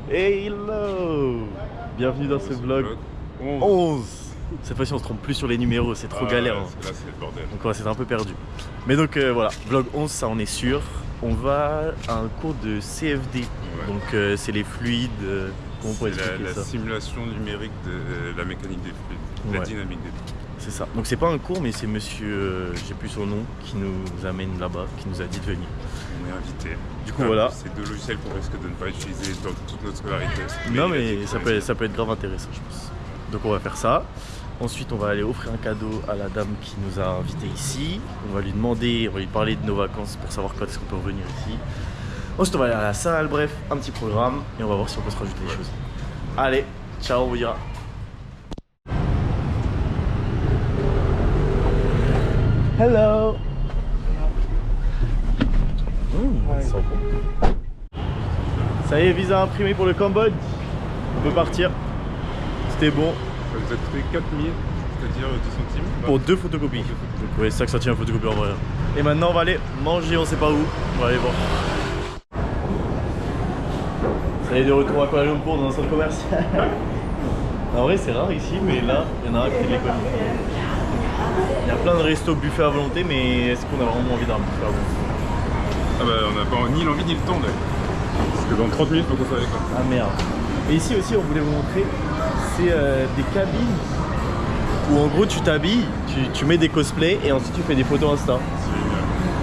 Hey, hello. Bienvenue dans ce vlog 11. Cette fois-ci on se trompe plus sur les numéros, c'est trop galère. Là c'est le bordel. Donc ouais, c'est un peu perdu. Mais donc voilà, vlog 11, ça on est sûr. On va à un cours de CFD. Ouais. Donc c'est les fluides. Comment on pourrait expliquer la ça? simulation numérique de la mécanique des fluides, la dynamique des fluides. C'est ça. Donc c'est pas un cours, mais c'est monsieur, j'ai plus son nom, qui nous amène là-bas, qui nous a dit de venir. On est invité. Du coup voilà. C'est deux logiciels qu'on risque de ne pas utiliser dans toute notre scolarité. Non mais ça peut être grave intéressant je pense. Donc on va faire ça. Ensuite on va aller offrir un cadeau à la dame qui nous a invités ici. On va lui demander, on va lui parler de nos vacances pour savoir quand est-ce qu'on peut revenir ici. Ensuite on va aller à la salle, bref, un petit programme et on va voir si on peut se rajouter des choses. Allez, ciao, on vous dira. Hello. Ça sent bon. Ça y est, visa imprimé pour le Cambodge. On peut partir. C'était bon. Ça vous a coûté 4000, c'est-à-dire 10 centimes pour 2 photocopies. Donc ouais, c'est ça que ça tient, un photocopie en vrai. Et maintenant on va aller manger, on sait pas où. On va aller voir. Ça y est, de retour à Kuala Lumpur dans un centre commercial. En vrai c'est rare ici, mais là il y en a un qui est de l'école. Il y a plein de restos buffets à volonté, mais est-ce qu'on a vraiment envie d'un buffet à volonté? Ah bah on n'a pas ni l'envie ni le temps d'ailleurs. Parce que dans 30 minutes faut qu'on soit avec quoi. Ah merde. Et ici aussi on voulait vous montrer, c'est des cabines où en gros tu t'habilles, tu mets des cosplays et ensuite tu fais des photos Insta.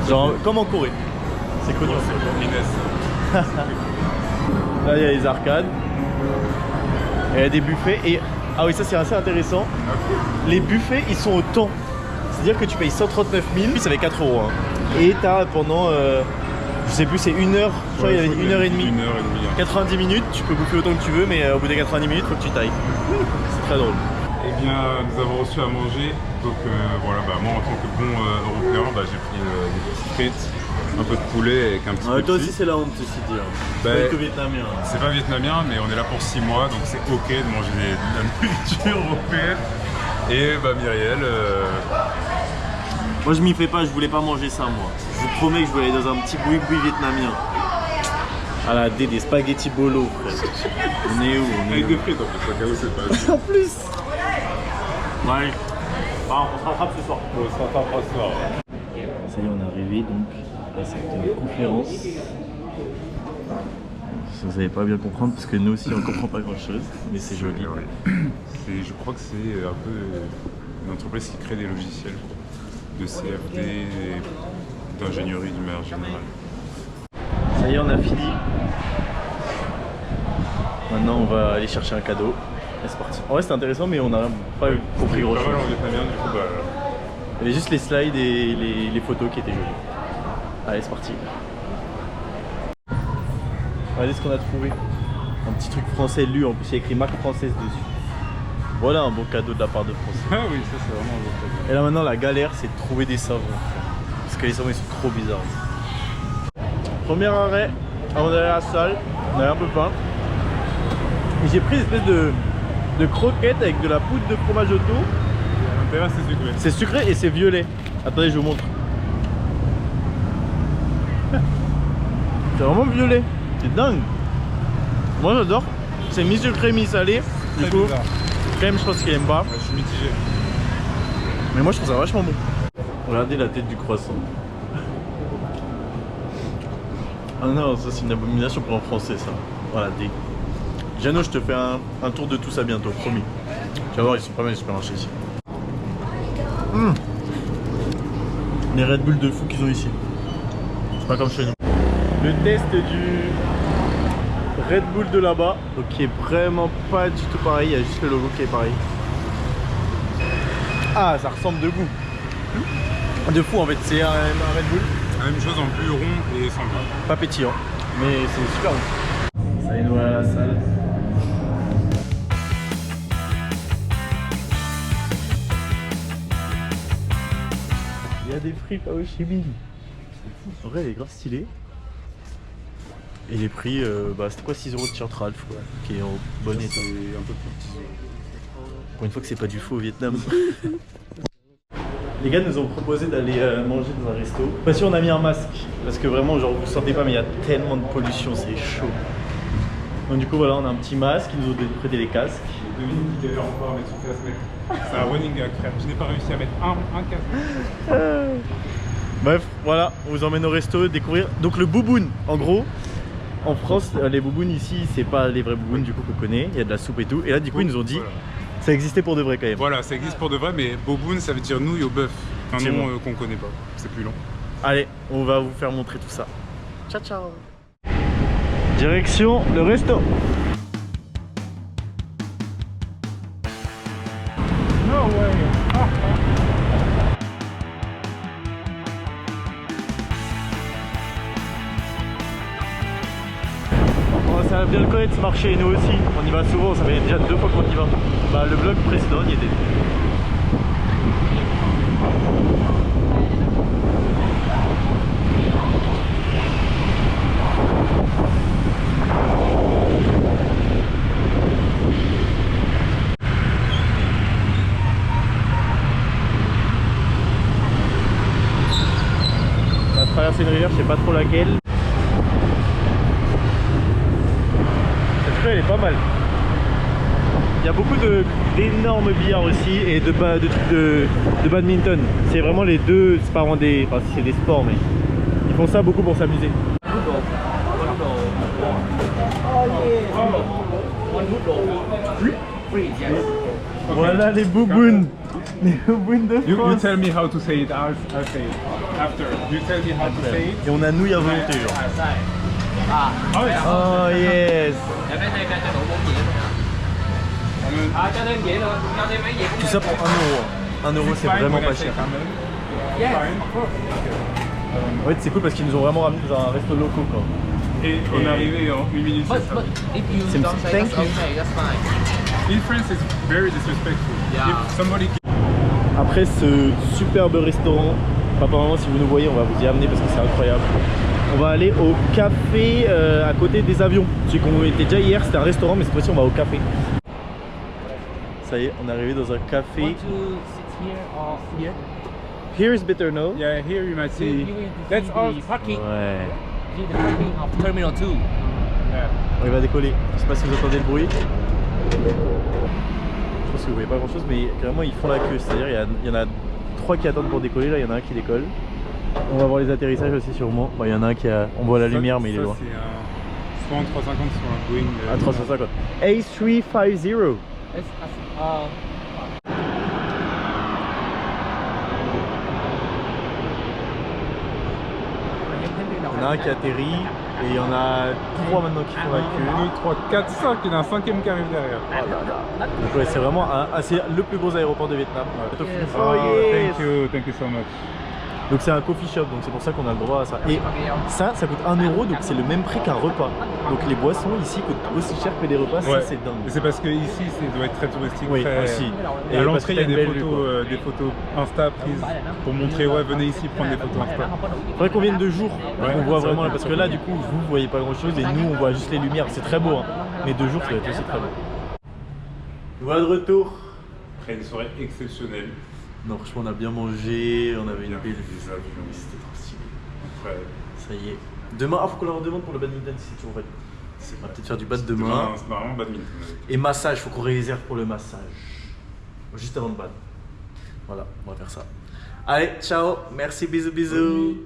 Genre comme en Corée. C'est connu. Là il y a les arcades. Et il y a des buffets et... Ah oui, ça c'est assez intéressant. Les buffets ils sont au temps. C'est-à-dire que tu payes 139 000, ça fait 4 euros. Hein. Et t'as pendant, je sais plus, c'est 1 heure, je crois il y avait 1 heure et demie. 90 minutes, tu peux bouffer autant que tu veux, mais au bout des 90 minutes, faut que tu tailles. C'est très drôle. Eh bien, nous avons reçu à manger. Donc voilà, moi en tant que bon européen, j'ai pris des petites frites, un peu de poulet avec un petit peu de toi aussi c'est la honte, ceci dit. C'est pas vietnamien. C'est pas vietnamien, mais on est là pour 6 mois, donc c'est ok de manger de la nourriture européenne. Et Myriel... Moi je m'y fais pas, je voulais pas manger ça moi. Je vous promets que je voulais aller dans un petit boui-boui vietnamien. À la D des spaghettis bolo, frère. On est où? Avec des frites en plus, au cas où c'est pas... En plus. Ouais. On se rattrape ce soir. On se rattrape ce soir. Ça y est, on est arrivé donc à cette conférence. Vous n'allez pas bien comprendre parce que nous aussi on comprend pas grand chose, mais c'est joli. Je crois que c'est un peu une entreprise qui crée des logiciels de CFD et d'ingénierie d'une manière générale. Ça y est, on a fini. Maintenant on va aller chercher un cadeau. Et c'est parti. En vrai c'était intéressant mais on n'a pas compris grand chose. Pas mal en vietnamien du coup Il y avait juste les slides et les photos qui étaient jolies. Allez c'est parti. Regardez ce qu'on a trouvé. Un petit truc français lu, en plus il y a écrit marque française dessus. Voilà un bon cadeau de la part de Français. Ah oui, ça c'est vraiment un bon cadeau. Et là maintenant la galère c'est de trouver des savons. Parce que les savons ils sont trop bizarres. Premier arrêt, avant d'aller à la salle, on avait un peu faim. Et j'ai pris une espèce de croquette avec de la poudre de fromage auto. À l'intérieur c'est sucré. C'est sucré et c'est violet. Attendez je vous montre. C'est vraiment violet. C'est dingue. Moi j'adore. C'est mi-sucré, mi-salé. Du coup, crème je pense qu'il aime pas. Ouais, je suis mitigé. Mais moi je trouve ça vachement bon. Regardez la tête du croissant. Ah non, ça c'est une abomination pour un français ça. Voilà, dé. Jeannot, je te fais un tour de tout ça bientôt, promis. Tu vas voir, ils sont pas mal les supermarchés ici. Les Red Bull de fou qu'ils ont ici. C'est pas comme chez nous. Le test du Red Bull de là-bas, donc qui est vraiment pas du tout pareil, il y a juste le logo qui est pareil. Ah, ça ressemble de goût. De fou en fait, c'est un Red Bull. La même chose en plus rond et sans goût. Pas pétillant, mais c'est super bon. Ça y est, nous voilà à la salle. Il y a des frites à Ho Chi Minh. En vrai, elle est grave stylée. Et les prix, c'était quoi 6 € de t-shirt Ralph, quoi, qui est en bon état. C'est un peu plus. Pour une fois que c'est pas du faux au Vietnam. Les gars nous ont proposé d'aller manger dans un resto. Pas sûr on a mis un masque parce que vraiment genre vous sentez pas mais il y a tellement de pollution, c'est chaud. Donc du coup voilà, on a un petit masque, ils nous ont prêté les casques. Dominique qui galère encore à mettre son casque. C'est un running gag, frère. Je n'ai pas réussi à mettre un casque. Bref, voilà, on vous emmène au resto, découvrir. Donc le bouboune, en gros, en France, les boubounes ici, c'est pas les vrais boubounes du coup qu'on connaît, il y a de la soupe et tout. Et là du coup ils nous ont dit, ça existait pour de vrai quand même. Voilà, ça existe pour de vrai, mais boboon ça veut dire nouille au bœuf. Un nom qu'on connaît pas, c'est plus long. Allez, on va vous faire montrer tout ça. Ciao ciao. Direction le resto. No way. Ça va bien le connaître ce marché et nous aussi. On y va souvent, ça fait déjà 2 fois qu'on y va. Bah le vlog précédent on y était. On a traversé une rivière, je sais pas trop laquelle. Elle est pas mal. Il y a beaucoup d'énormes billards aussi et de trucs de badminton. C'est vraiment les deux, c'est pas vraiment des, enfin c'est des sports mais ils font ça beaucoup pour s'amuser. Voilà les boubounes. Les boubounes de You France. tell me how to say it, I'll say it. After. You tell me how to say it. Et on a nouilles à volonté genre. Oh yes. Tout ça pour 1 euro. 1 euro c'est vraiment pas cher. Ouais c'est cool parce qu'ils nous ont vraiment ramené dans un resto local quoi. Et on est arrivé en 1 minute. C'est une petite thank you. In France it's very disrespectful. If somebody... Après ce superbe restaurant, papa maman si vous nous voyez on va vous y amener parce que c'est incroyable. On va aller au café à côté des avions. Celui qu'on était déjà hier, c'était un restaurant, mais cette fois-ci on va au café. Ça y est, on est arrivé dans un café. Here is better, no? Yeah, here you might see. That's all. Ouais. Terminal 2. Yeah. On va décoller. Je sais pas si vous entendez le bruit. Je pense que vous voyez pas grand chose, mais carrément ils font la queue. C'est-à-dire il y en a 3 qui attendent pour décoller, là il y en a un qui décolle. On va voir les atterrissages aussi sûrement. Bon, il y en a un qui a... On voit la lumière mais il est loin. C'est soit en 350 soit un Boeing. À 350. A350. Il y en a un qui atterrit et il y en a 3 maintenant qui font la queue. 2, 3, 4, 5, il y en a un 5e qui arrive derrière. Donc ouais, c'est vraiment c'est le plus gros aéroport de Vietnam. Oh, yes. thank you so much. Donc c'est un coffee shop, donc c'est pour ça qu'on a le droit à ça. Et ça coûte 1 euro, donc c'est le même prix qu'un repas. Donc les boissons ici coûtent aussi cher que des repas, Ouais. ça c'est dingue. C'est parce que ici ça doit être très touristique. Oui, très... aussi. Et à parce l'entrée il y a que t'as une des belle photos, vue, des photos Insta prises pour montrer ouais venez ici prendre des photos Insta. Faudrait qu'on vienne de jour, Ouais, on voit ça vraiment va là, être parce que là du coup vous voyez pas grand chose et nous on voit juste les lumières, c'est très beau hein. Mais de jour ça va être aussi très beau. Voilà de retour. Après une soirée exceptionnelle. Non franchement on a bien mangé, on avait une belle vue, des avions. c'était trop stylé. Ouais. Ça y est. Demain, faut qu'on leur demande pour le badminton si c'est toujours valide. On va peut-être faire du bad demain. C'est vraiment badminton. Et massage, faut qu'on réserve pour le massage. Juste avant le bad. Voilà, on va faire ça. Allez, ciao, merci, bisous, bisous.